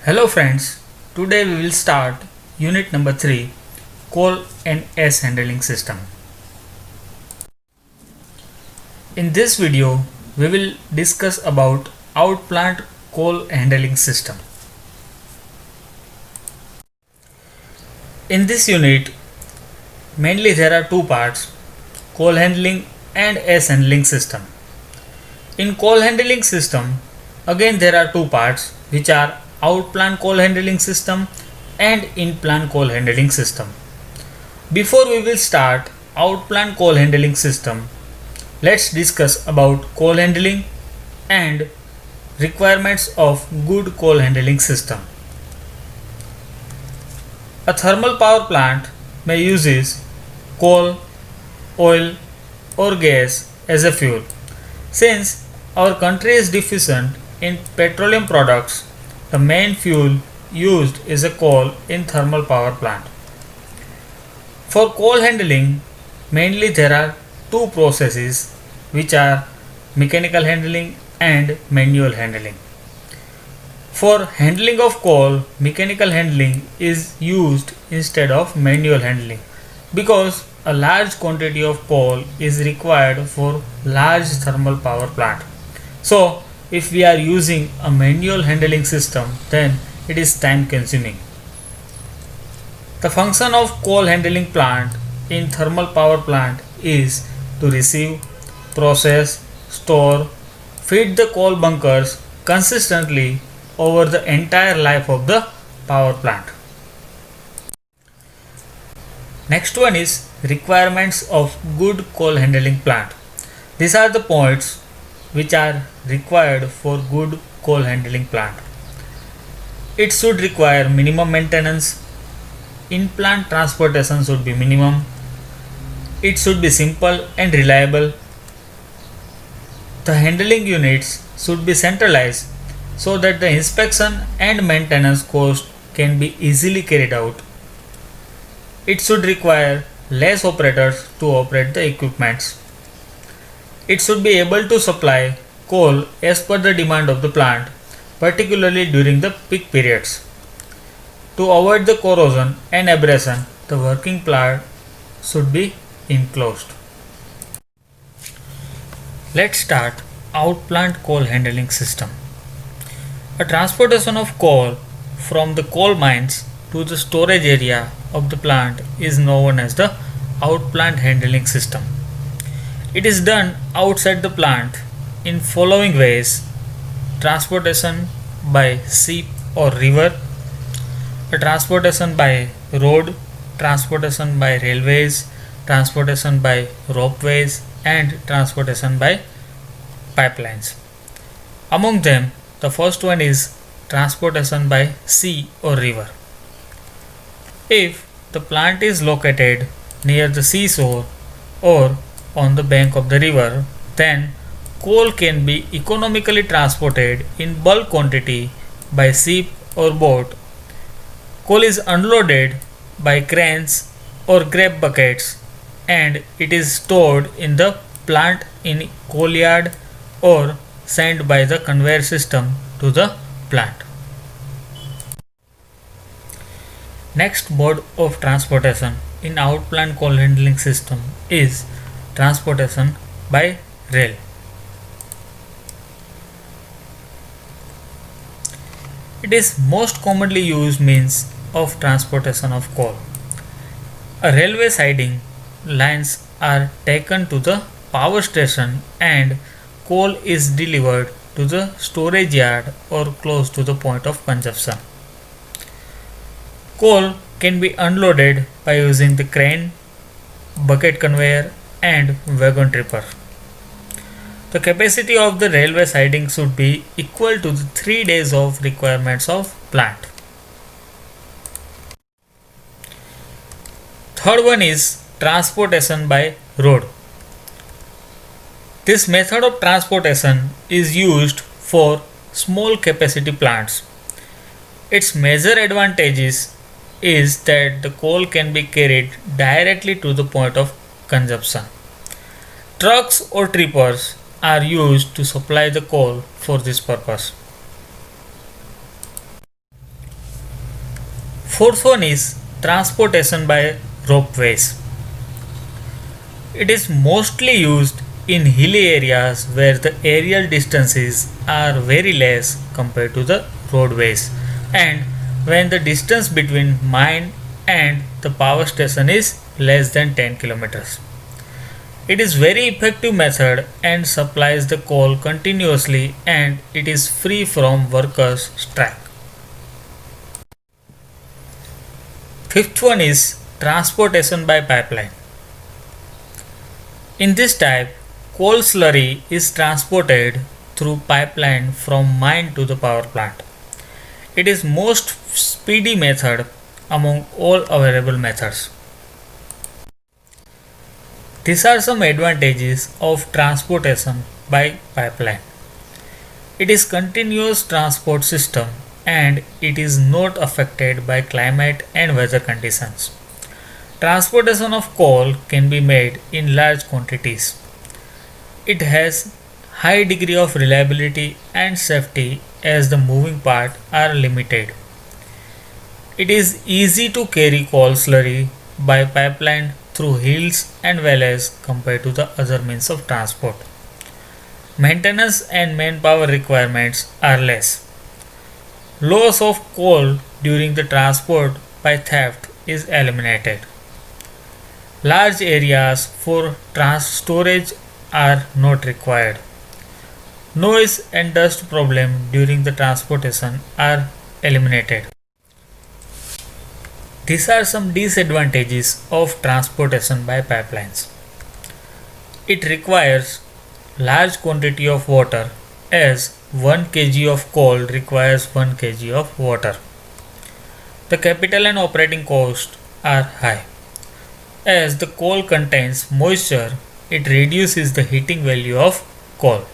Hello friends, today we will start unit number 3, coal and ash handling system. In this video we will discuss about outplant coal handling system. In this unit mainly there are two parts, coal handling and ash handling system. In coal handling system again there are two parts which are outplant coal handling system and in-plant coal handling system. Before we will start outplant coal handling system, let's discuss about coal handling and requirements of good coal handling system. A thermal power plant may uses coal, oil or gas as a fuel. Since our country is deficient in petroleum products, the main fuel used is a coal in thermal power plant. For coal handling, mainly there are two processes which are mechanical handling and manual handling. For handling of coal, mechanical handling is used instead of manual handling because a large quantity of coal is required for large thermal power plant. So, if we are using a manual handling system, then it is time consuming. The function of coal handling plant in thermal power plant is to receive, process, store, feed the coal bunkers consistently over the entire life of the power plant. Next one is requirements of good coal handling plant. These are the points which are required for good coal handling plant. It should require minimum maintenance. In-plant transportation should be minimum. It should be simple and reliable. The handling units should be centralized so that the inspection and maintenance cost can be easily carried out. It should require less operators to operate the equipments. It should be able to supply coal as per the demand of the plant, particularly during the peak periods. To avoid the corrosion and abrasion, the working plant should be enclosed. Let's start outplant coal handling system. A transportation of coal from the coal mines to the storage area of the plant is known as the outplant handling system. It is done outside the plant in following ways: transportation by ship or river, transportation by road, transportation by railways, transportation by ropeways, and transportation by pipelines. Among them, the first one is transportation by sea or river. If the plant is located near the seashore or on the bank of the river, then coal can be economically transported in bulk quantity by ship or boat. Coal is unloaded by cranes or grab buckets and it is stored in the plant in coal yard or sent by the conveyor system to the plant. Next mode of transportation in outplant coal handling system is transportation by rail. It is most commonly used means of transportation of coal. A railway siding lines are taken to the power station and coal is delivered to the storage yard or close to the point of consumption. Coal can be unloaded by using the crane, bucket conveyor and wagon tripper. The capacity of the railway siding should be equal to the 3 days of requirements of plant. Third one is transportation by road. This method of transportation is used for small capacity plants. Its major advantage is that the coal can be carried directly to the point of consumption. Trucks or trippers are used to supply the coal for this purpose. Fourth one is transportation by ropeways. It is mostly used in hilly areas where the aerial distances are very less compared to the roadways and when the distance between mine and the power station is less than 10 kilometers. It is very effective method and supplies the coal continuously and it is free from workers' strike. Fifth one is transportation by pipeline. In this type, coal slurry is transported through pipeline from mine to the power plant. It is most speedy method among all available methods. These are some advantages of transportation by pipeline. It is continuous transport system and it is not affected by climate and weather conditions. Transportation of coal can be made in large quantities. It has high degree of reliability and safety as the moving parts are limited. It is easy to carry coal slurry by pipeline through hills and valleys compared to the other means of transport. Maintenance and manpower requirements are less. Loss of coal during the transport by theft is eliminated. Large areas for storage are not required. Noise and dust problem during the transportation are eliminated. These are some disadvantages of transportation by pipelines. It requires large quantity of water as 1 kg of coal requires 1 kg of water. The capital and operating costs are high. As the coal contains moisture, it reduces the heating value of coal.